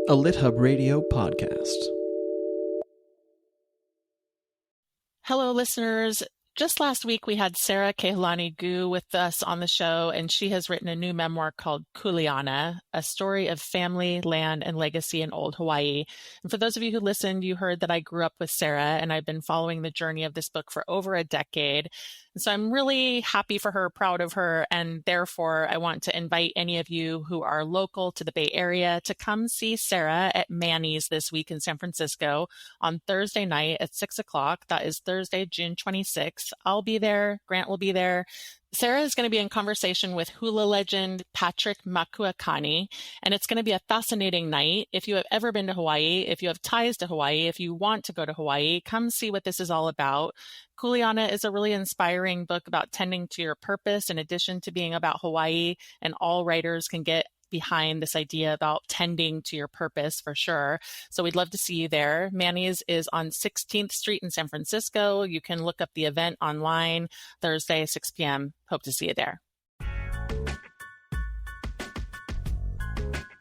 a LitHub Radio podcast. Hello, listeners. Just last week, we had Sarah Kehlani-Gu with us on the show, and she has written a new memoir called Kuleana, a story of family, land, and legacy in old Hawaii. And for those of you who listened, you heard that I grew up with Sarah, and I've been following the journey of this book for over a decade. And so I'm really happy for her, proud of her, and therefore I want to invite any of you who are local to the Bay Area to come see Sarah at Manny's this week in San Francisco on Thursday night at 6 o'clock. That is Thursday, June 26th. I'll be there. Grant will be there. Sarah is going to be in conversation with hula legend Patrick Makuakani, and it's going to be a fascinating night. If you have ever been to Hawaii, if you have ties to Hawaii, if you want to go to Hawaii, come see what this is all about. Kuleana is a really inspiring book about tending to your purpose in addition to being about Hawaii, and all writers can get behind this idea about tending to your purpose for sure. So we'd love to see you there. Manny's is on 16th Street in San Francisco. You can look up the event online, Thursday, 6 p.m. Hope to see you there.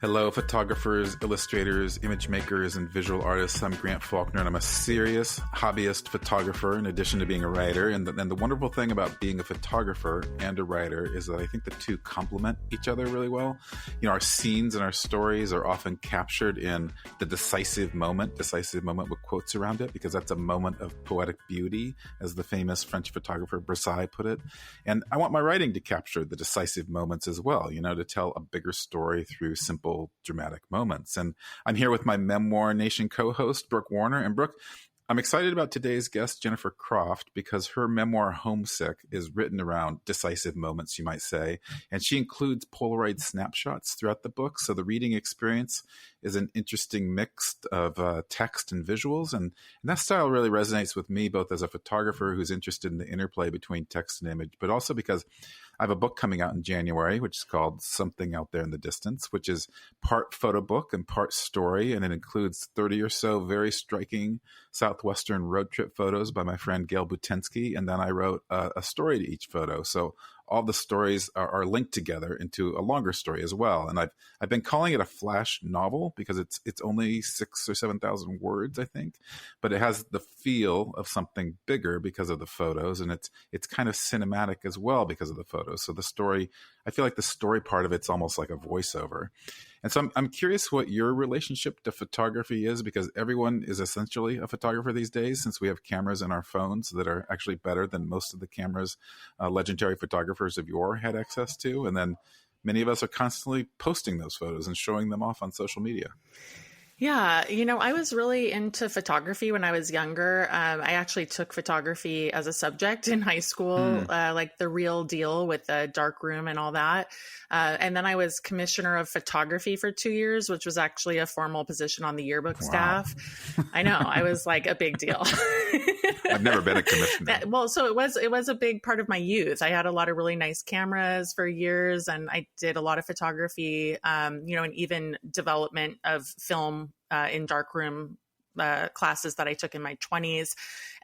Hello, photographers, illustrators, image makers, and visual artists. I'm Grant Faulkner, and I'm a serious hobbyist photographer in addition to being a writer. And the wonderful thing about being a photographer and a writer is that I think the two complement each other really well. You know, our scenes and our stories are often captured in the decisive moment with quotes around it, because that's a moment of poetic beauty, as the famous French photographer Bresson put it. And I want my writing to capture the decisive moments as well, you know, to tell a bigger story through simple dramatic moments. And I'm here with my Memoir Nation co-host, Brooke Warner. And Brooke, I'm excited about today's guest, Jennifer Croft, because her memoir, Homesick, is written around decisive moments, you might say. And she includes Polaroid snapshots throughout the book. So the reading experience is an interesting mix of text and visuals. And that style really resonates with me, both as a photographer who's interested in the interplay between text and image, but also because I have a book coming out in January, which is called Something Out There in the Distance, which is part photo book and part story. And it includes 30 or so very striking Southwestern road trip photos by my friend Gail Butensky. And then I wrote a story to each photo. So all the stories are linked together into a longer story as well. And I've been calling it a flash novel because it's only 6,000 or 7,000 words, I think, but it has the feel of something bigger because of the photos, and it's kind of cinematic as well because of the photos. So the story, I feel like the story part of it's almost like a voiceover. And so I'm curious what your relationship to photography is, because everyone is essentially a photographer these days, since we have cameras in our phones that are actually better than most of the cameras legendary photographers of yore had access to. And then many of us are constantly posting those photos and showing them off on social media. Yeah, you know, I was really into photography when I was younger. I actually took photography as a subject in high school, like the real deal with the dark room and all that. And then I was commissioner of photography for 2 years, which was actually a formal position on the yearbook staff. I know, I was like a big deal. I've never been a commissioner. Well, so it was a big part of my youth. I had a lot of really nice cameras for years, and I did a lot of photography, you know, and even development of film in darkroom classes that I took in my 20s.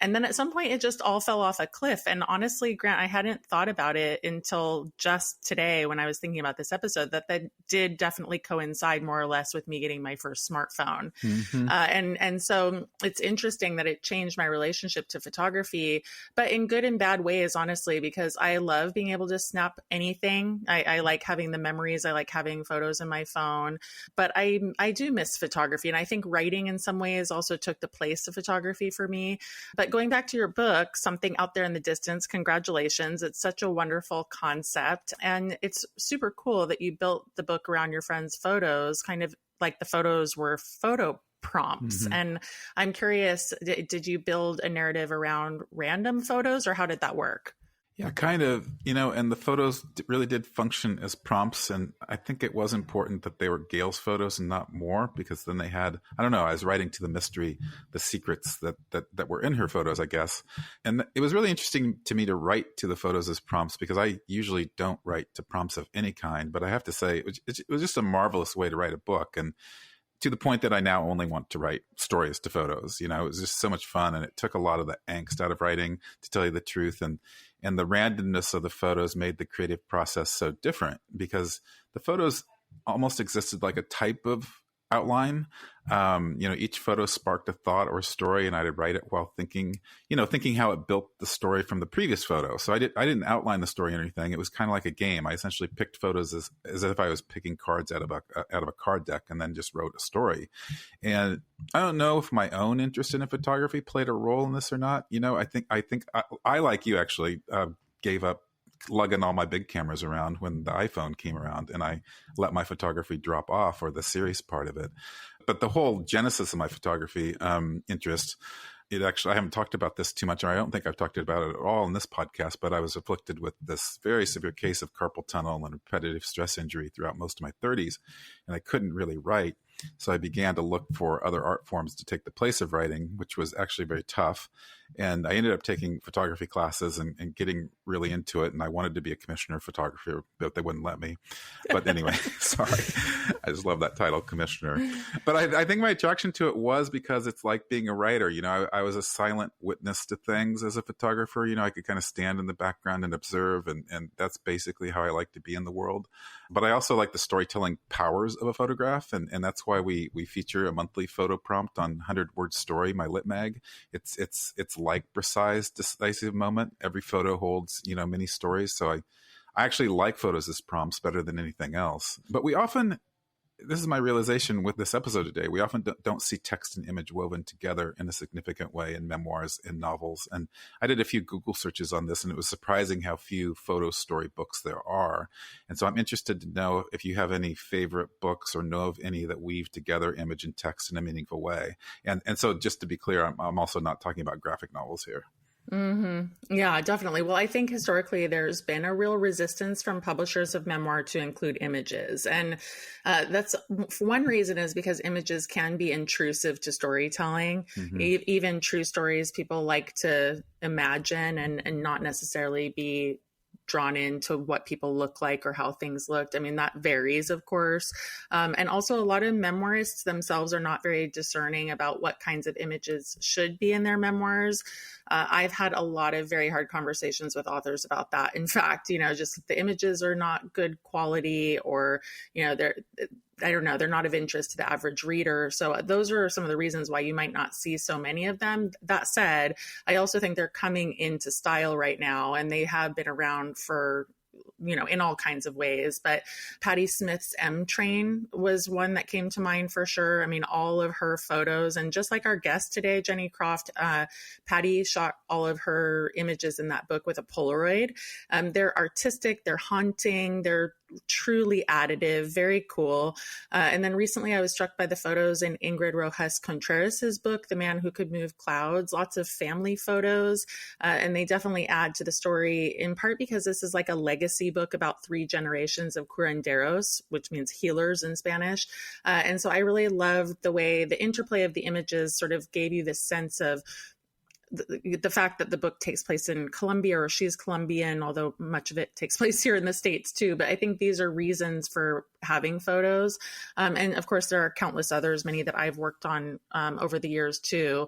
And then at some point, it just all fell off a cliff. And honestly, Grant, I hadn't thought about it until just today when I was thinking about this episode, that did definitely coincide more or less with me getting my first smartphone. Mm-hmm. And so it's interesting that it changed my relationship to photography, but in good and bad ways, honestly, because I love being able to snap anything. I like having the memories. I like having photos in my phone, but I do miss photography. And I think writing in some ways also took the place of photography for me. But going back to your book, Something Out There in the Distance, congratulations. It's such a wonderful concept. And it's super cool that you built the book around your friend's photos, kind of like the photos were photo prompts. Mm-hmm. And I'm curious, did you build a narrative around random photos, or how did that work? Yeah, kind of, you know, and the photos really did function as prompts. And I think it was important that they were Gail's photos and not more, because then they had, I don't know, I was writing to the mystery, the secrets that were in her photos, I guess. And it was really interesting to me to write to the photos as prompts, because I usually don't write to prompts of any kind. But I have to say, it was just a marvelous way to write a book. And to the point that I now only want to write stories to photos. You know, it was just so much fun, and it took a lot of the angst out of writing, to tell you the truth. And the randomness of the photos made the creative process so different, because the photos almost existed like a type of outline. Each photo sparked a thought or story, and I'd write it while thinking how it built the story from the previous photo. So I didn't outline the story or anything. It was kind of like a game. I essentially picked photos as if I was picking cards out of a card deck, and then just wrote a story. And I don't know if my own interest in photography played a role in this or not. I think I like you actually gave up lugging all my big cameras around when the iPhone came around, and I let my photography drop off, or the serious part of it. But the whole genesis of my photography interest, I haven't talked about this too much, or I don't think I've talked about it at all in this podcast, but I was afflicted with this very severe case of carpal tunnel and repetitive stress injury throughout most of my 30s, and I couldn't really write. So I began to look for other art forms to take the place of writing, which was actually very tough. And I ended up taking photography classes and getting really into it. And I wanted to be a commissioner of photography, but they wouldn't let me. But anyway, sorry. I just love that title, commissioner. But I think my attraction to it was because it's like being a writer. I was a silent witness to things as a photographer. I could kind of stand in the background and observe. And that's basically how I like to be in the world. But I also like the storytelling powers of a photograph. And that's why we feature a monthly photo prompt on 100 Word Story, my lit mag. It's like precise, decisive moment. Every photo holds, many stories. So I actually like photos as prompts better than anything else. But this is my realization with this episode today, we often don't see text and image woven together in a significant way in memoirs and novels. And I did a few Google searches on this, and it was surprising how few photo story books there are. And so I'm interested to know if you have any favorite books or know of any that weave together image and text in a meaningful way. And so just to be clear, I'm also not talking about graphic novels here. Mm-hmm. Yeah, definitely. Well, I think historically there's been a real resistance from publishers of memoir to include images. And that's one reason is because images can be intrusive to storytelling. Mm-hmm. Even true stories, people like to imagine and not necessarily be drawn into what people look like or how things looked. I mean, that varies, of course. And also a lot of memoirists themselves are not very discerning about what kinds of images should be in their memoirs. I've had a lot of very hard conversations with authors about that. In fact, just the images are not good quality, or, they're not of interest to the average reader. So those are some of the reasons why you might not see so many of them. That said, I also think they're coming into style right now, and they have been around for, in all kinds of ways. But Patti Smith's M Train was one that came to mind for sure. I mean, all of her photos, and just like our guest today, Jenny Croft, Patti shot all of her images in that book with a Polaroid. They're artistic, they're haunting, they're truly additive, very cool. And then recently I was struck by the photos in Ingrid Rojas Contreras's book, The Man Who Could Move Clouds, lots of family photos. And they definitely add to the story, in part because this is like a legacy book about 3 generations of curanderos, which means healers in Spanish. And so I really loved the way the interplay of the images sort of gave you this sense of the fact that the book takes place in Colombia, or she's Colombian, although much of it takes place here in the States too. But I think these are reasons for having photos. And of course, there are countless others, many that I've worked on over the years too,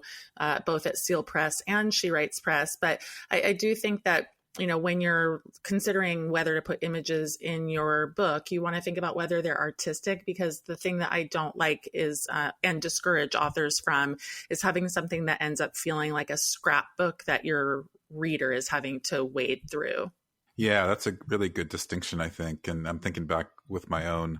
both at Seal Press and She Writes Press. But I do think that, when you're considering whether to put images in your book, you want to think about whether they're artistic, because the thing that I don't like is, and discourage authors from, is having something that ends up feeling like a scrapbook that your reader is having to wade through. Yeah, that's a really good distinction, I think. And I'm thinking back with my own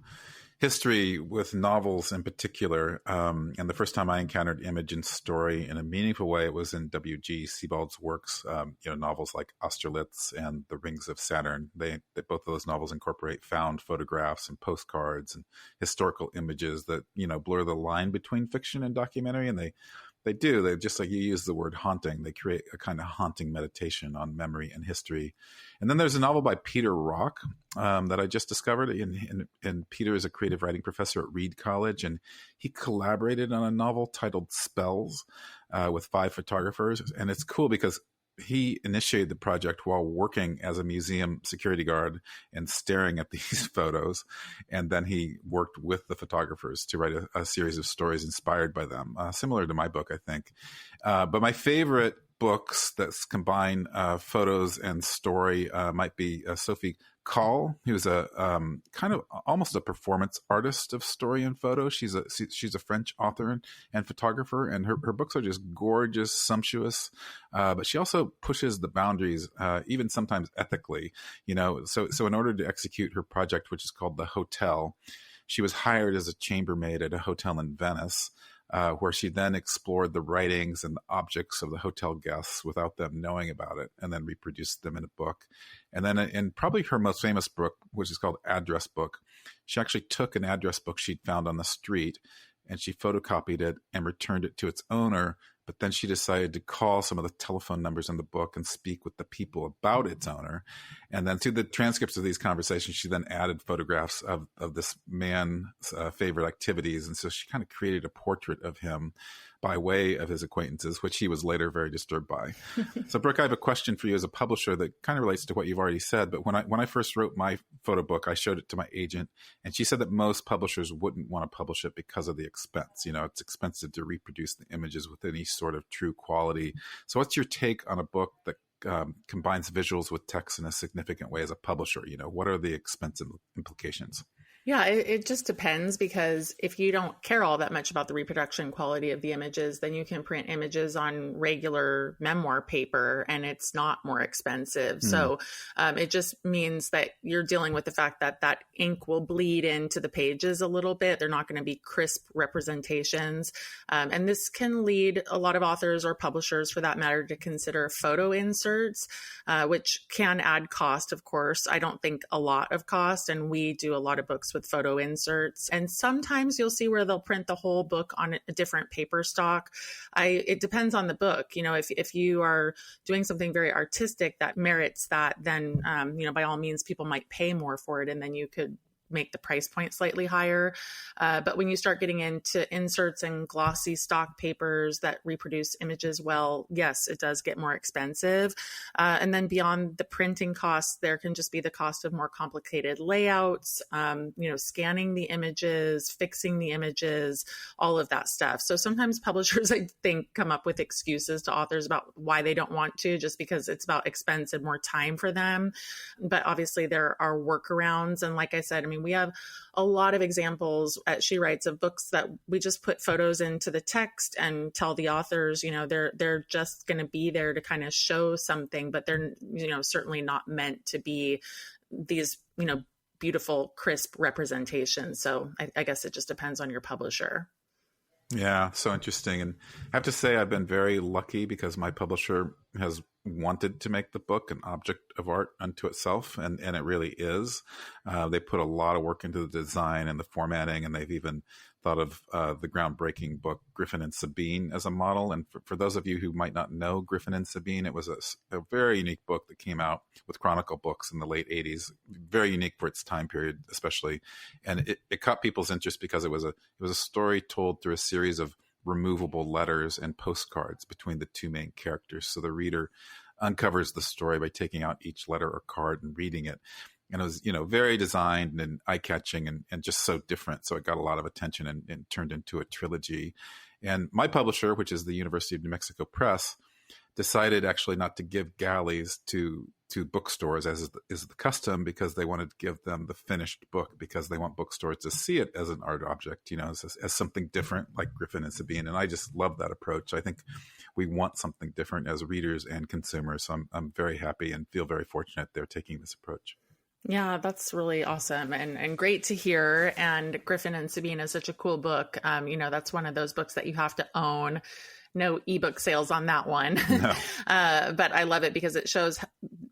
history with novels in particular. And the first time I encountered image and story in a meaningful way, it was in W.G. Sebald's works, novels like Austerlitz and The Rings of Saturn. They both of those novels incorporate found photographs and postcards and historical images that, blur the line between fiction and documentary. And they just like you use the word haunting, they create a kind of haunting meditation on memory and history. And then there's a novel by Peter Rock that I just discovered. And Peter is a creative writing professor at Reed College, and he collaborated on a novel titled Spells with 5 photographers. And it's cool because he initiated the project while working as a museum security guard and staring at these photos. And then he worked with the photographers to write a series of stories inspired by them, similar to my book, I think. But my favorite books that combine photos and story might be Sophie Call, who's a kind of almost a performance artist of story and photo. She's a French author and photographer, and her books are just gorgeous, sumptuous. But she also pushes the boundaries, even sometimes ethically. So in order to execute her project, which is called The Hotel, she was hired as a chambermaid at a hotel in Venice, where she then explored the writings and the objects of the hotel guests without them knowing about it, and then reproduced them in a book. And then in probably her most famous book, which is called Address Book, she actually took an address book she'd found on the street and she photocopied it and returned it to its owner. But then she decided to call some of the telephone numbers in the book and speak with the people about its owner. And then to the transcripts of these conversations, she then added photographs of this man's favorite activities. And so she kind of created a portrait of him by way of his acquaintances, which he was later very disturbed by. So, Brooke, I have a question for you as a publisher that kind of relates to what you've already said. But when I first wrote my photo book, I showed it to my agent, and she said that most publishers wouldn't want to publish it because of the expense. It's expensive to reproduce the images with any sort of true quality. So what's your take on a book that combines visuals with text in a significant way as a publisher? What are the expensive implications? Yeah, it just depends, because if you don't care all that much about the reproduction quality of the images, then you can print images on regular memoir paper and it's not more expensive. So it just means that you're dealing with the fact that that ink will bleed into the pages a little bit. They're not going to be crisp representations. And this can lead a lot of authors or publishers, for that matter, to consider photo inserts, which can add cost, of course. I don't think a lot of cost, and we do a lot of books with photo inserts. And sometimes you'll see where they'll print the whole book on a different paper stock. It depends on the book. If you are doing something very artistic that merits that, then, by all means, people might pay more for it, and then you could make the price point slightly higher. But when you start getting into inserts and glossy stock papers that reproduce images well, yes, it does get more expensive. And then beyond the printing costs, there can just be the cost of more complicated layouts, scanning the images, fixing the images, all of that stuff. So sometimes publishers, I think, come up with excuses to authors about why they don't want to, just because it's about expense and more time for them. But obviously there are workarounds. And like I said, we have a lot of examples at She Writes of books that we just put photos into the text and tell the authors, they're just going to be there to kind of show something, but they're, certainly not meant to be these, beautiful, crisp representations. So I guess it just depends on your publisher. Yeah, so interesting. And I have to say, I've been very lucky because my publisher has wanted to make the book an object of art unto itself, and it really is. They put a lot of work into the design and the formatting, and they've even thought of the groundbreaking book Griffin and Sabine as a model. And for those of you who might not know Griffin and Sabine, it was a very unique book that came out with Chronicle Books in the late 80s, very unique for its time period especially. And it caught people's interest because it was a story told through a series of removable letters and postcards between the two main characters. So the reader uncovers the story by taking out each letter or card and reading it. And it was, very designed and eye-catching and just so different. So it got a lot of attention and turned into a trilogy. And my publisher, which is the University of New Mexico Press, decided actually not to give galleys to bookstores as is the custom, because they wanted to give them the finished book, because they want bookstores to see it as an art object, as something different, like Griffin and Sabine. And I just love that approach. I think we want something different as readers and consumers. So I'm very happy and feel very fortunate they're taking this approach. Yeah, that's really awesome and great to hear. And Griffin and Sabine is such a cool book. That's one of those books that you have to own. No ebook sales on that one. No. But I love it because it shows,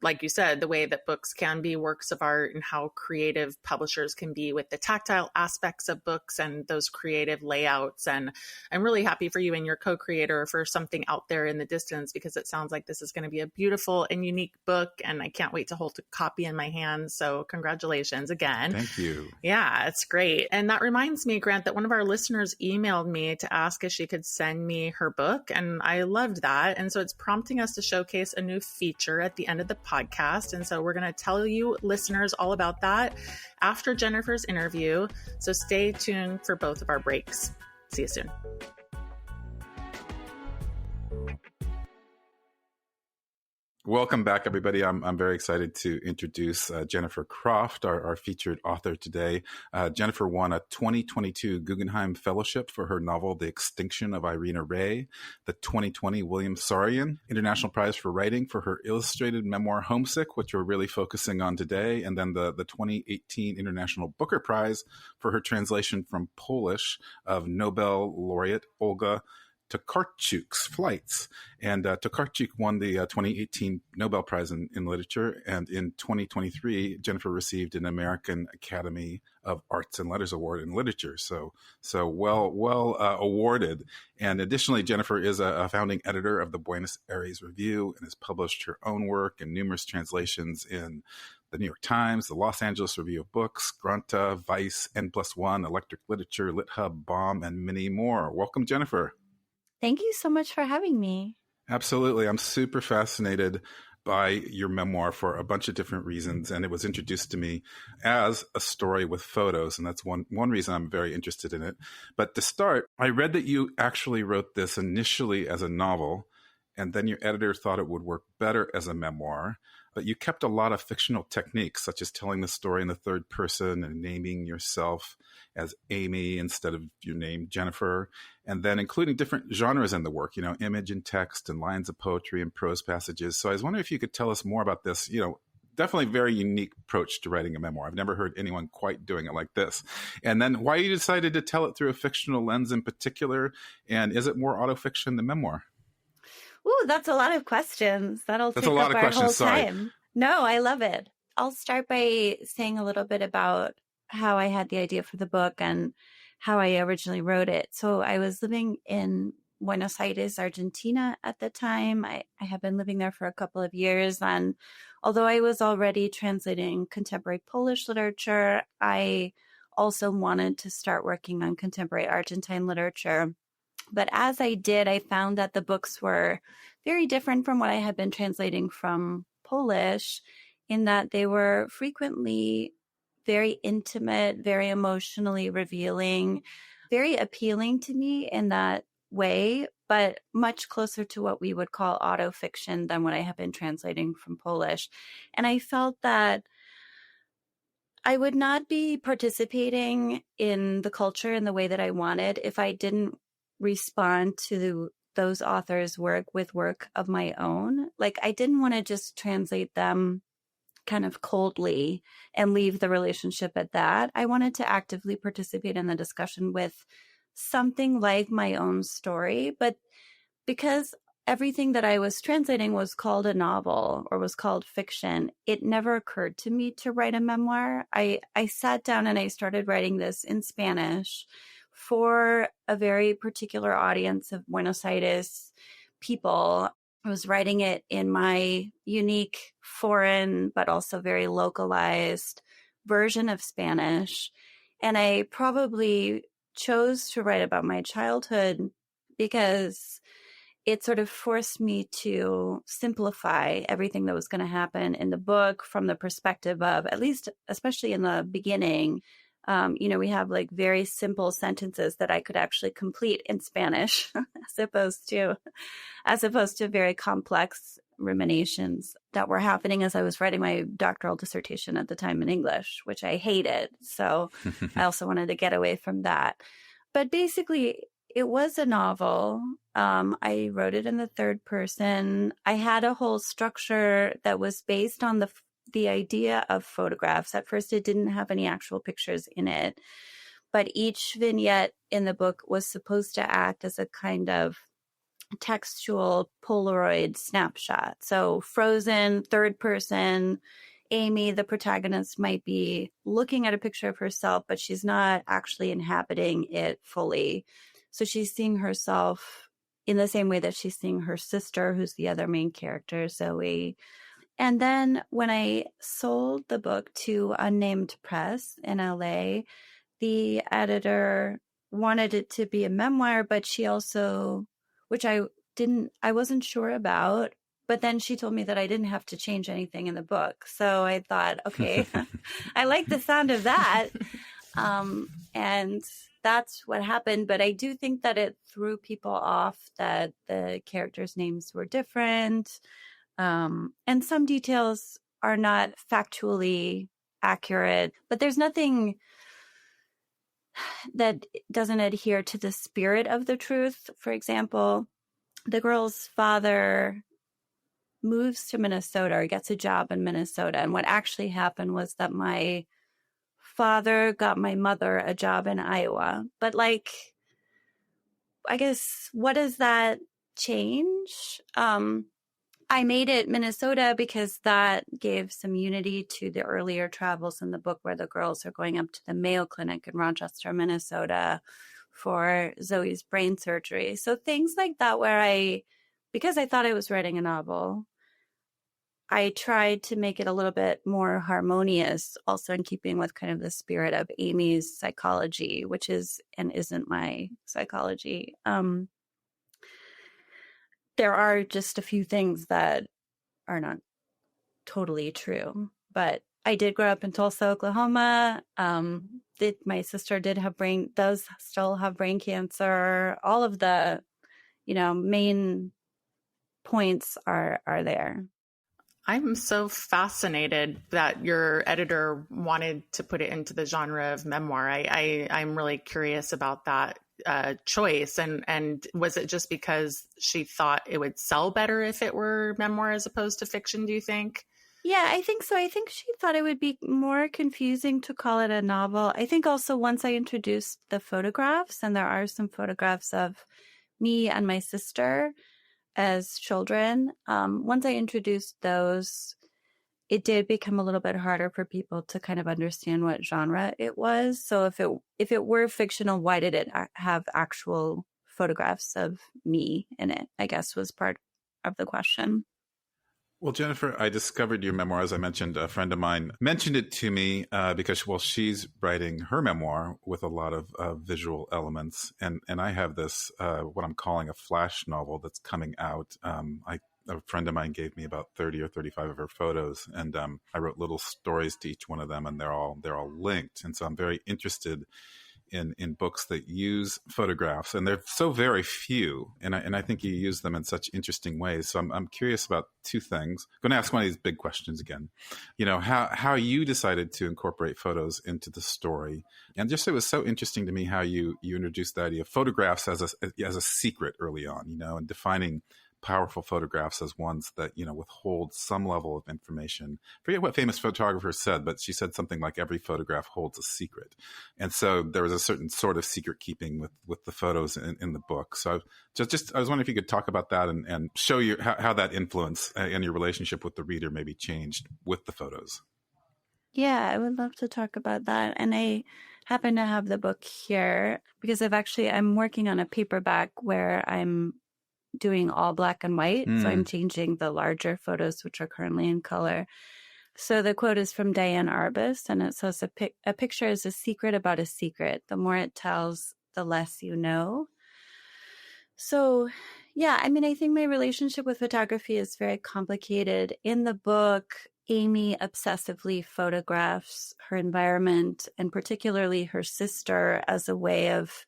like you said, the way that books can be works of art and how creative publishers can be with the tactile aspects of books and those creative layouts. And I'm really happy for you and your co-creator for something out there in the distance, because it sounds like this is going to be a beautiful and unique book. And I can't wait to hold a copy in my hands. So congratulations again. Thank you. Yeah, it's great. And that reminds me, Grant, that one of our listeners emailed me to ask if she could send me her book. And I loved that. And so it's prompting us to showcase a new feature at the end of the podcast. And so we're going to tell you listeners all about that after Jennifer's interview. So stay tuned for both of our breaks. See you soon. Welcome back, everybody. I'm very excited to introduce Jennifer Croft, our featured author today. Jennifer won a 2022 Guggenheim Fellowship for her novel, The Extinction of Irena Rey, the 2020 William Saroyan International Prize for Writing for her illustrated memoir, Homesick, which we're really focusing on today, and then the 2018 International Booker Prize for her translation from Polish of Nobel laureate Olga Tokarczuk's Flights. And Tokarczuk won the 2018 Nobel Prize in Literature. And in 2023, Jennifer received an American Academy of Arts and Letters Award in Literature. So well awarded. And additionally, Jennifer is a founding editor of the Buenos Aires Review and has published her own work and numerous translations in the New York Times, the Los Angeles Review of Books, Granta, Vice, N+1, Electric Literature, LitHub, Bomb, and many more. Welcome, Jennifer. Thank you so much for having me. Absolutely. I'm super fascinated by your memoir for a bunch of different reasons. And it was introduced to me as a story with photos. And that's one reason I'm very interested in it. But to start, I read that you actually wrote this initially as a novel, and then your editor thought it would work better as a memoir. But you kept a lot of fictional techniques, such as telling the story in the third person and naming yourself as Amy instead of your name, Jennifer, and then including different genres in the work, image and text and lines of poetry and prose passages. So I was wondering if you could tell us more about this, definitely very unique approach to writing a memoir. I've never heard anyone quite doing it like this. And then why you decided to tell it through a fictional lens in particular, and is it more autofiction than memoir? Ooh, that's a lot of questions. That's take a lot up of our questions. whole Sorry. time. No, I love it. I'll start by saying a little bit about how I had the idea for the book and how I originally wrote it. So I was living in Buenos Aires, Argentina at the time. I have been living there for a couple of years. And although I was already translating contemporary Polish literature, I also wanted to start working on contemporary Argentine literature. But as I did, I found that the books were very different from what I had been translating from Polish, in that they were frequently very intimate, very emotionally revealing, very appealing to me in that way, but much closer to what we would call autofiction than what I have been translating from Polish. And I felt that I would not be participating in the culture in the way that I wanted if I didn't respond to those authors' work with work of my own. Like, I didn't want to just translate them kind of coldly and leave the relationship at that. I wanted to actively participate in the discussion with something like my own story. But because everything that I was translating was called a novel or was called fiction, it never occurred to me to write a memoir. I sat down and I started writing this in Spanish for a very particular audience of Buenos Aires people. I was writing it in my unique, foreign, but also very localized version of Spanish. And I probably chose to write about my childhood because it sort of forced me to simplify everything that was going to happen in the book from the perspective of, at least, especially in the beginning, we have like very simple sentences that I could actually complete in Spanish as opposed to very complex ruminations that were happening as I was writing my doctoral dissertation at the time in English, which I hated. So I also wanted to get away from that. But basically, it was a novel. I wrote it in the third person. I had a whole structure that was based on the idea of photographs. At first, it didn't have any actual pictures in it, but each vignette in the book was supposed to act as a kind of textual Polaroid snapshot. So frozen, third person, Amy, the protagonist, might be looking at a picture of herself, but she's not actually inhabiting it fully. So she's seeing herself in the same way that she's seeing her sister, who's the other main character, Zoe. And then when I sold the book to Unnamed Press in LA, the editor wanted it to be a memoir, but she also, which I wasn't sure about, but then she told me that I didn't have to change anything in the book. So I thought, okay, I like the sound of that. And that's what happened. But I do think that it threw people off that the characters' names were different. And some details are not factually accurate, but there's nothing that doesn't adhere to the spirit of the truth. For example, the girl's father moves to Minnesota or gets a job in Minnesota. And what actually happened was that my father got my mother a job in Iowa. But like, I guess, what does that change? I made it Minnesota because that gave some unity to the earlier travels in the book where the girls are going up to the Mayo Clinic in Rochester, Minnesota for Zoe's brain surgery. So things like that where because I thought I was writing a novel, I tried to make it a little bit more harmonious, also in keeping with kind of the spirit of Amy's psychology, which is and isn't my psychology. There are just a few things that are not totally true, but I did grow up in Tulsa, Oklahoma. My sister does still have brain cancer. All of the, main points are there. I'm so fascinated that your editor wanted to put it into the genre of memoir. I'm really curious about that choice. And was it just because she thought it would sell better if it were memoir as opposed to fiction, do you think? Yeah, I think so. I think she thought it would be more confusing to call it a novel. I think also once I introduced the photographs, and there are some photographs of me and my sister as children, once I introduced those, it did become a little bit harder for people to kind of understand what genre it was. So if it were fictional, why did it have actual photographs of me in it, I guess was part of the question. Well, Jennifer, I discovered your memoir. As I mentioned, a friend of mine mentioned it to me because, she's writing her memoir with a lot of visual elements. And I have this, what I'm calling a flash novel that's coming out. A friend of mine gave me about 30 or 35 of her photos, and I wrote little stories to each one of them, and they're all linked. And so I'm very interested in books that use photographs, and they're so very few, and I think you use them in such interesting ways. So I'm curious about two things. I'm going to ask one of these big questions again. How you decided to incorporate photos into the story, and just it was so interesting to me how you introduced the idea of photographs as a secret early on, and defining powerful photographs as ones that, withhold some level of information. I forget what famous photographer said, but she said something like every photograph holds a secret. And so there was a certain sort of secret keeping with the photos in the book. So I was wondering if you could talk about that and show you how that influence and your relationship with the reader maybe changed with the photos. Yeah, I would love to talk about that. And I happen to have the book here because I'm working on a paperback where I'm doing all black and white. So I'm changing the larger photos, which are currently in color. So the quote is from Diane Arbus, and it says, a picture is a secret about a secret. The more it tells, the less you know. So yeah, I think my relationship with photography is very complicated. In the book, Amy obsessively photographs her environment, and particularly her sister, as a way of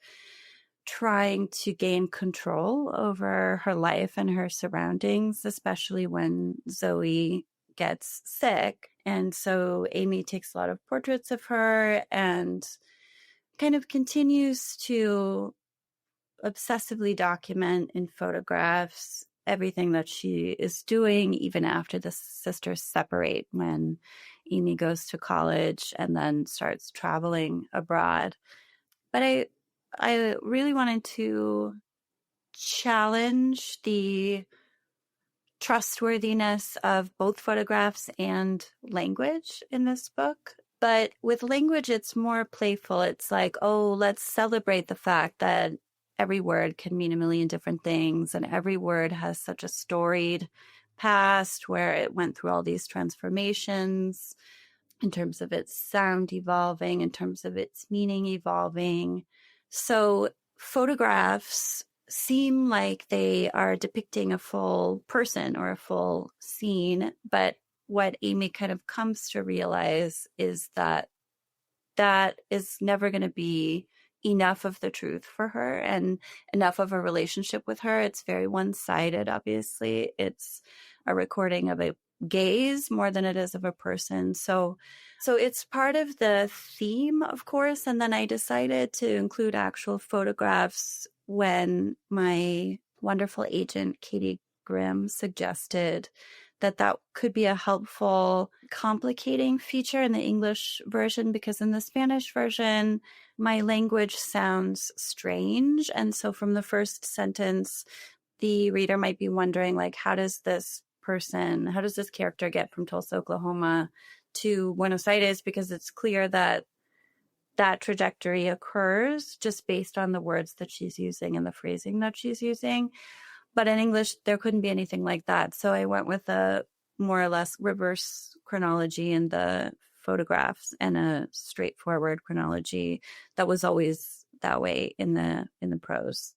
trying to gain control over her life and her surroundings, especially when Zoe gets sick. And so Amy takes a lot of portraits of her and kind of continues to obsessively document in photographs everything that she is doing, even after the sisters separate, when Amy goes to college and then starts traveling abroad. But I really wanted to challenge the trustworthiness of both photographs and language in this book. But with language, it's more playful. It's like, let's celebrate the fact that every word can mean a million different things, and every word has such a storied past where it went through all these transformations in terms of its sound evolving, in terms of its meaning evolving. So photographs seem like they are depicting a full person or a full scene, but what Amy kind of comes to realize is that is never going to be enough of the truth for her and enough of a relationship with her. It's very one-sided, obviously. It's a recording of a gaze more than it is of a person. So it's part of the theme, of course. And then I decided to include actual photographs when my wonderful agent, Katie Grimm, suggested that could be a helpful complicating feature in the English version, because in the Spanish version, my language sounds strange. And so from the first sentence, the reader might be wondering, like, how does this character get from Tulsa, Oklahoma to Buenos Aires? Because it's clear that trajectory occurs just based on the words that she's using and the phrasing that she's using. But in English, there couldn't be anything like that. So I went with a more or less reverse chronology in the photographs and a straightforward chronology that was always that way in the prose.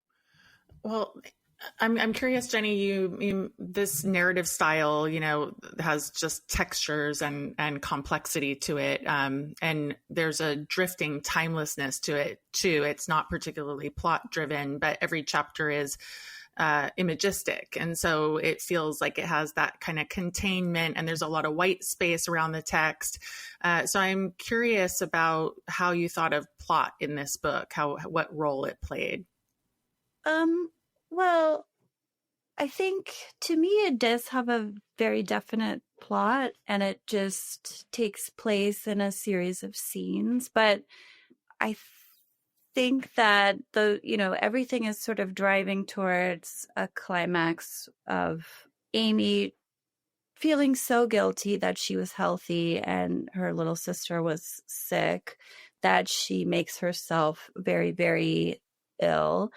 Well, I'm curious, Jenny, you this narrative style, has just textures and complexity to it. And there's a drifting timelessness to it too. It's not particularly plot driven, but every chapter is imagistic. And so it feels like it has that kind of containment, and there's a lot of white space around the text. So I'm curious about how you thought of plot in this book, what role it played. Well, I think to me it does have a very definite plot, and it just takes place in a series of scenes. But I think that everything is sort of driving towards a climax of Amy feeling so guilty that she was healthy and her little sister was sick that she makes herself very, very ill,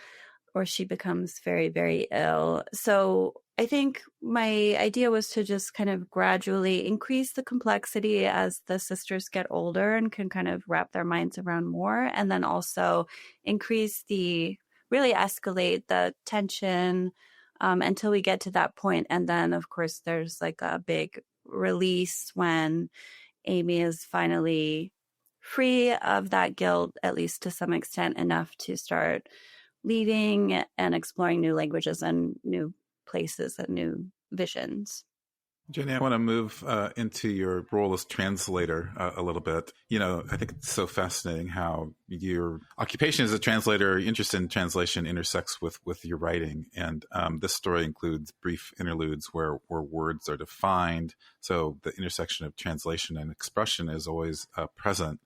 or she becomes very, very ill. So I think my idea was to just kind of gradually increase the complexity as the sisters get older and can kind of wrap their minds around more, and then also really escalate the tension until we get to that point. And then, of course, there's like a big release when Amy is finally free of that guilt, at least to some extent, enough to start leaving and exploring new languages and new places and new visions. Jenny, I want to move into your role as translator a little bit. I think it's so fascinating how your occupation as a translator, interest in translation intersects with your writing. And this story includes brief interludes where words are defined. So the intersection of translation and expression is always present.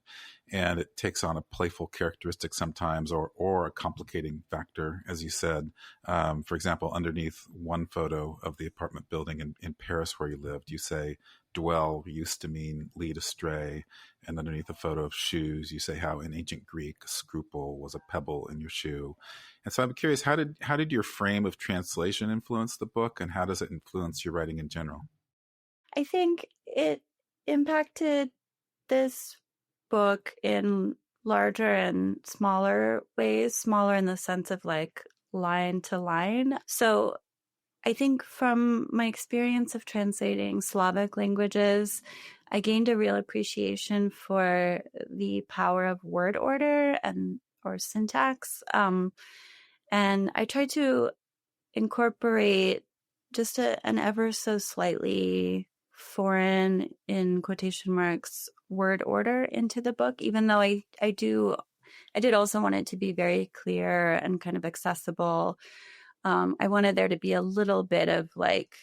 And it takes on a playful characteristic sometimes, or a complicating factor, as you said. For example, underneath one photo of the apartment building in Paris where you lived, you say, dwell used to mean lead astray. And underneath a photo of shoes, you say how in ancient Greek, a scruple was a pebble in your shoe. And so I'm curious, how did your frame of translation influence the book, and how does it influence your writing in general? I think it impacted this book in larger and smaller ways, smaller in the sense of like line to line. So I think from my experience of translating Slavic languages, I gained a real appreciation for the power of word order or syntax. And I tried to incorporate just an ever so slightly foreign, in quotation marks, word order into the book, even though I did also want it to be very clear and kind of accessible. I wanted there to be a little bit of like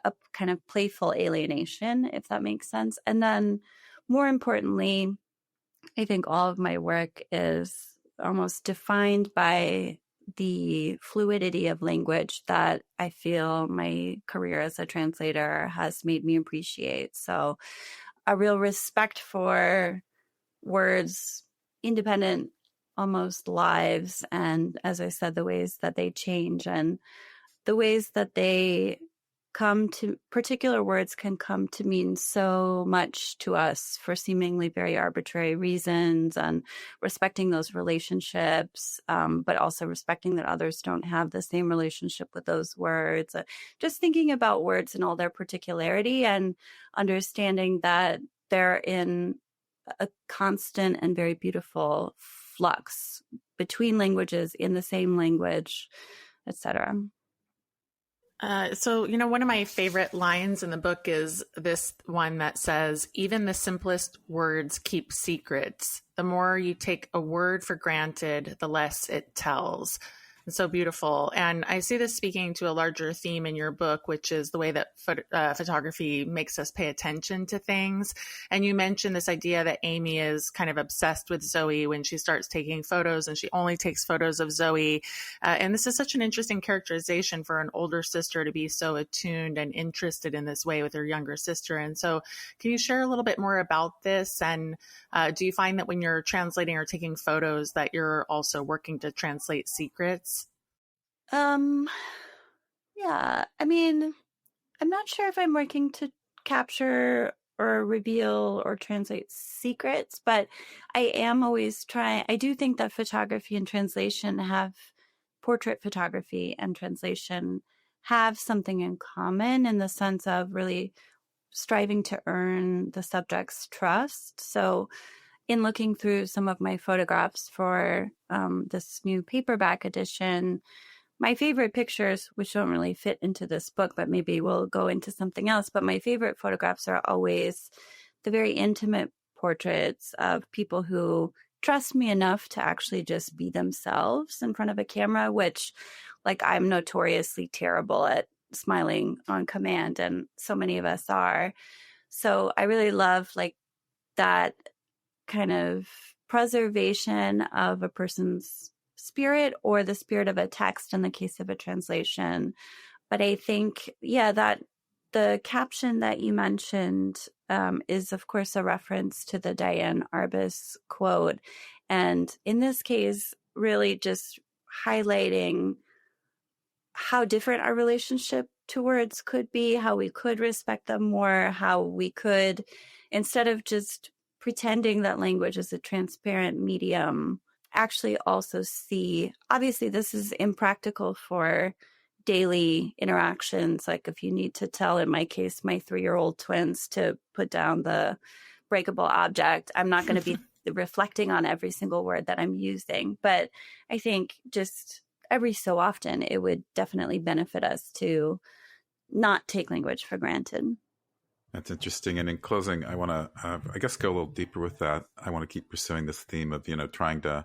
a kind of playful alienation, if that makes sense. And then more importantly, I think all of my work is almost defined by the fluidity of language that I feel my career as a translator has made me appreciate. So a real respect for words, independent, almost lives, and as I said, the ways that they change and the ways that particular words can come to mean so much to us for seemingly very arbitrary reasons, and respecting those relationships, but also respecting that others don't have the same relationship with those words. Just thinking about words in all their particularity and understanding that they're in a constant and very beautiful flux between languages, in the same language, etc. So, one of my favorite lines in the book is this one that says, even the simplest words keep secrets. The more you take a word for granted, the less it tells. It's so beautiful. And I see this speaking to a larger theme in your book, which is the way that photography makes us pay attention to things. And you mentioned this idea that Amy is kind of obsessed with Zoe when she starts taking photos, and she only takes photos of Zoe. And this is such an interesting characterization for an older sister to be so attuned and interested in this way with her younger sister. And so can you share a little bit more about this? And do you find that when you're translating or taking photos that you're also working to translate secrets? Yeah, I mean, I'm not sure if I'm working to capture or reveal or translate secrets, but I am always trying. I do think that photography and translation portrait photography and translation have something in common in the sense of really striving to earn the subject's trust. So in looking through some of my photographs for this new paperback edition, my favorite pictures, which don't really fit into this book, but maybe we'll go into something else, but my favorite photographs are always the very intimate portraits of people who trust me enough to actually just be themselves in front of a camera, which, like, I'm notoriously terrible at smiling on command, and so many of us are. So I really love, like, that kind of preservation of a person's spirit or the spirit of a text in the case of a translation. But I think, that the caption that you mentioned is, of course, a reference to the Diane Arbus quote. And in this case, really just highlighting how different our relationship to words could be, how we could respect them more, how we could, instead of just pretending that language is a transparent medium, actually also see, obviously this is impractical for daily interactions. Like if you need to tell, in my case, my 3-year-old twins to put down the breakable object, I'm not going to be reflecting on every single word that I'm using. But I think just every so often, it would definitely benefit us to not take language for granted. That's interesting. And in closing, I want to, I guess, go a little deeper with that. I want to keep pursuing this theme of, trying to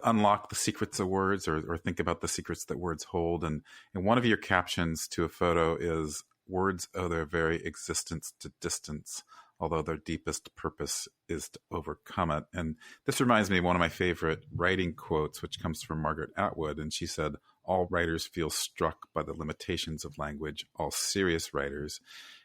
unlock the secrets of words or think about the secrets that words hold. And one of your captions to a photo is, words owe their very existence to distance, although their deepest purpose is to overcome it. And this reminds me of one of my favorite writing quotes, which comes from Margaret Atwood. And she said, all writers feel struck by the limitations of language, all serious writers.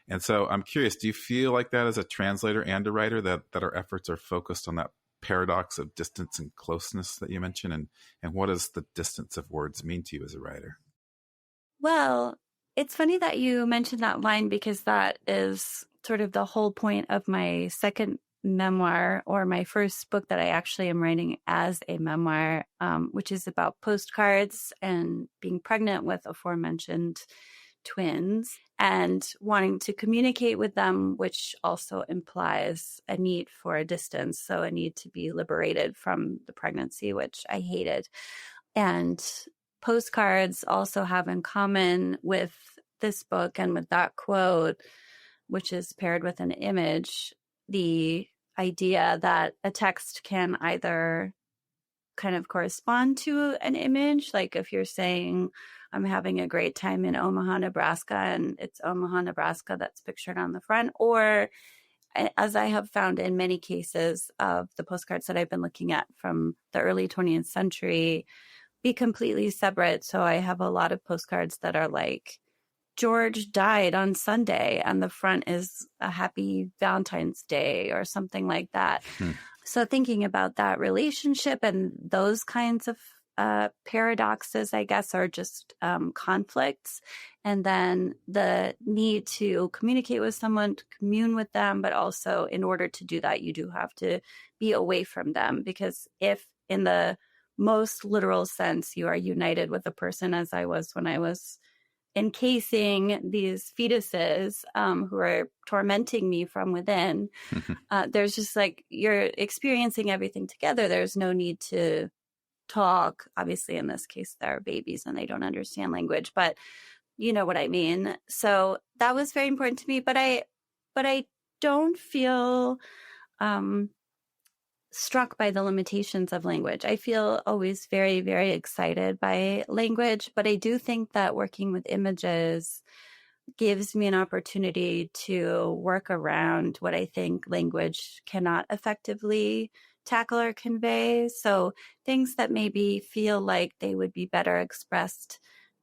And so I'm curious, do you feel like that as a translator and a writer, that our efforts are focused on that paradox of distance and closeness that you mentioned? And what does the distance of words mean to you as a writer? Well, it's funny that you mentioned that line, because that is sort of the whole point of my second memoir, or my first book that I actually am writing as a memoir, which is about postcards and being pregnant with aforementioned twins and wanting to communicate with them, which also implies a need for a distance. So a need to be liberated from the pregnancy, which I hated. And postcards also have in common with this book and with that quote, which is paired with an image, the idea that a text can either kind of correspond to an image. Like if you're saying, I'm having a great time in Omaha, Nebraska, and it's Omaha, Nebraska that's pictured on the front. Or, as I have found in many cases of the postcards that I've been looking at from the early 20th century, be completely separate. So I have a lot of postcards that are like, George died on Sunday, and the front is a happy Valentine's Day or something like that. So thinking about that relationship and those kinds of paradoxes, I guess, are just conflicts. And then the need to communicate with someone, to commune with them, but also in order to do that, you do have to be away from them. Because if in the most literal sense, you are united with a person, as I was when I was encasing these fetuses who are tormenting me from within, there's just like, you're experiencing everything together. There's no need to talk. Obviously, in this case, they're babies and they don't understand language, but you know what I mean. So that was very important to me. But I don't feel struck by the limitations of language. I feel always very, very excited by language, but I do think that working with images gives me an opportunity to work around what I think language cannot effectively tackle or convey. So things that maybe feel like they would be better expressed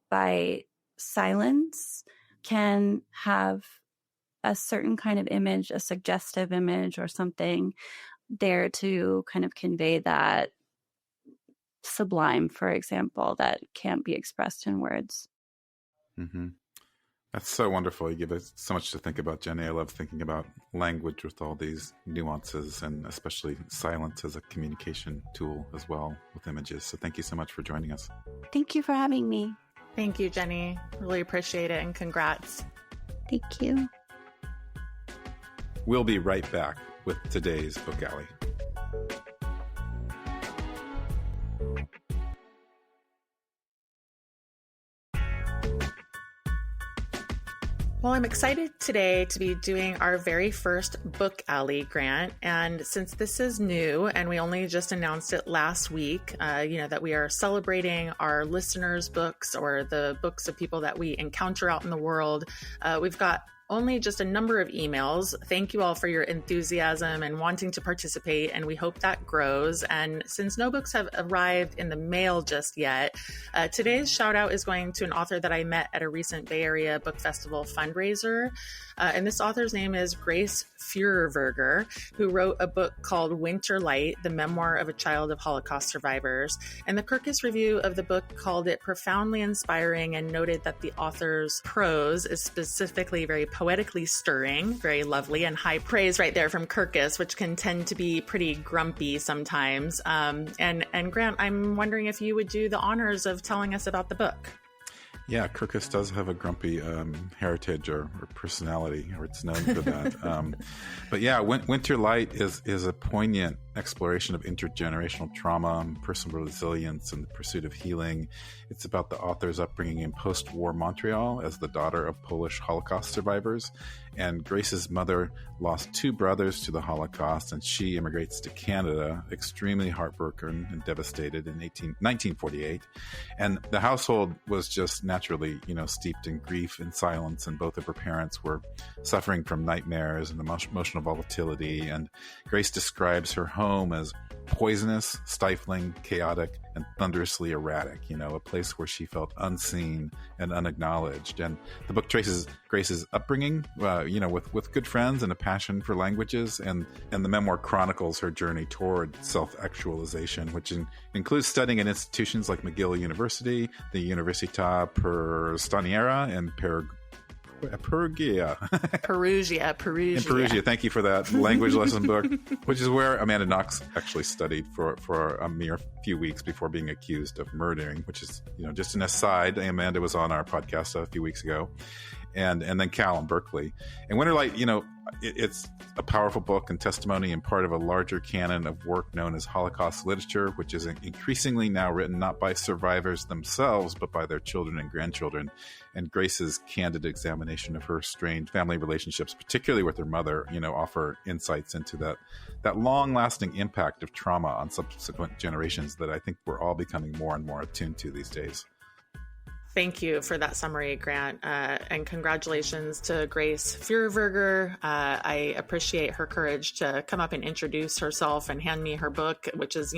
by silence can have a certain kind of image, a suggestive image or something there to kind of convey that sublime, for example, that can't be expressed in words. Mm-hmm. That's so wonderful. You give us so much to think about, Jenny. I love thinking about language with all these nuances, and especially silence as a communication tool as well with images. So thank you so much for joining us. Thank you for having me. Thank you, Jenny. Really appreciate it, and congrats. Thank you. We'll be right back with today's Book Alley. Well, I'm excited today to be doing our very first Book Alley, Grant. And since this is new and we only just announced it last week, that we are celebrating our listeners' books or the books of people that we encounter out in the world, we've got only just a number of emails. Thank you all for your enthusiasm and wanting to participate, and we hope that grows. And since no books have arrived in the mail just yet, today's shout out is going to an author that I met at a recent Bay Area Book Festival fundraiser. And this author's name is Grace Feuerwerger, who wrote a book called Winter Light, the Memoir of a Child of Holocaust Survivors. And the Kirkus review of the book called it profoundly inspiring and noted that the author's prose is specifically very poetically stirring, very lovely, and high praise right there from Kirkus, which can tend to be pretty grumpy sometimes. And Grant, I'm wondering if you would do the honors of telling us about the book. Yeah, Kirkus does have a grumpy heritage or personality, or it's known for that. But yeah, Winter Light is a poignant exploration of intergenerational trauma, personal resilience, and the pursuit of healing. It's about the author's upbringing in post-war Montreal as the daughter of Polish Holocaust survivors. And Grace's mother lost 2 brothers to the Holocaust, and she immigrates to Canada, extremely heartbroken and devastated in 1948. And the household was just naturally, steeped in grief and silence, and both of her parents were suffering from nightmares and emotional volatility. And Grace describes her home as poisonous, stifling, chaotic, and thunderously erratic, a place where she felt unseen and unacknowledged. And the book traces Grace's upbringing, with good friends and a passion for languages, and the memoir chronicles her journey toward self-actualization, which includes studying in institutions like McGill University, the Università per Straniera, and Perugia. Thank you for that language lesson book, which is where Amanda Knox actually studied for a mere few weeks before being accused of murdering, which is, just an aside. Amanda was on our podcast a few weeks ago. And then Cal in Berkeley. And Winter Light, it's a powerful book and testimony and part of a larger canon of work known as Holocaust literature, which is increasingly now written not by survivors themselves, but by their children and grandchildren. And Grace's candid examination of her strained family relationships, particularly with her mother, offer insights into that long-lasting impact of trauma on subsequent generations that I think we're all becoming more and more attuned to these days. Thank you for that summary, Grant, and congratulations to Grace Feuerwerger. I appreciate her courage to come up and introduce herself and hand me her book, which is,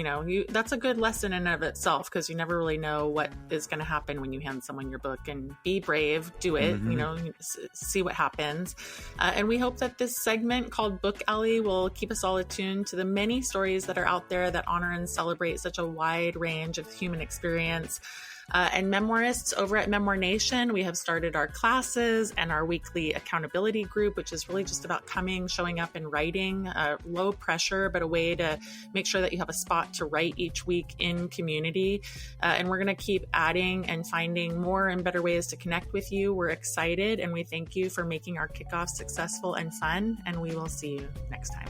that's a good lesson in and of itself, because you never really know what is going to happen when you hand someone your book. And be brave, do it, see what happens. And we hope that this segment called Book Alley will keep us all attuned to the many stories that are out there that honor and celebrate such a wide range of human experience. And memoirists over at Memoir Nation, we have started our classes and our weekly accountability group, which is really just about showing up and writing, low pressure, but a way to make sure that you have a spot to write each week in community. And we're going to keep adding and finding more and better ways to connect with you. We're excited, and we thank you for making our kickoff successful and fun, and we will see you next time.